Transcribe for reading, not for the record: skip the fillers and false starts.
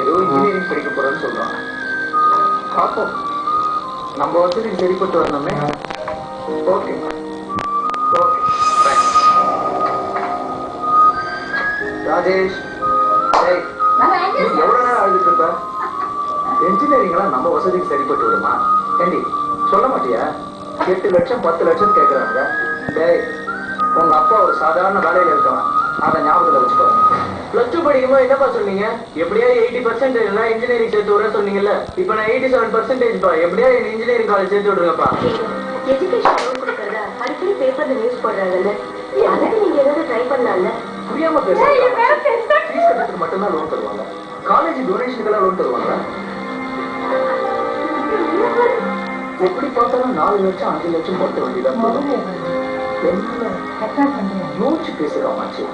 ஏதோ இன்ஜினியரிங் படிக்க போறேன்னு சொல்றான். பார்ப்போம், நம்ம வசதிக்கு சரிப்பட்டு வரணுமே. ஓகே ஓகே ராஜேஷ், எவ்வளவு நேரம் அழுதுட்டு இருப்ப? என்ஜினியரிங்லாம் நம்ம வசதிக்கு சரிப்பட்டு வருமா? ஏண்டி சொல்ல மாட்டியா? 8 லட்சம் 10 லட்சம் கேட்கறாங்க. டேய், உங்க அப்பா ஒரு சாதாரண வேலையில இருக்கலாம், அதை ஞாபகத்துல வச்சுக்கோ. பிளஸ் 2 படிக்கும்போது என்னப்பா சொன்னீங்க? எப்படியா 80% இன்ஜினியரிங் சேர்த்து விடுற சொன்னீங்கல்ல. இப்ப நான் 87% பா. எப்படியா இன்ஜினியரிங் காலேஜ் சேர்த்து விடுங்கப்பா. எஜுகேஷன் லோன் கொடுக்கறதா அடிக்கடி பேப்பர்ல நியூஸ் போடுறாங்கல்ல, அதுக்கு நீங்க ஏதாவது ட்ரை பண்ணலாம்ல? புரியாம பேசுறீங்க. ஃபீஸ் கட்டுறதுக்கு மட்டும்தான் லோன் தருவாங்க, காலேஜ் டொனேஷனுக்கெல்லாம் லோன் தருவாங்க. எப்படி பார்த்தாலும் 4 லட்சம் 5 லட்சம் போட்ட வேண்டியதான். யோசிச்சு பேசுறாமாச்சு.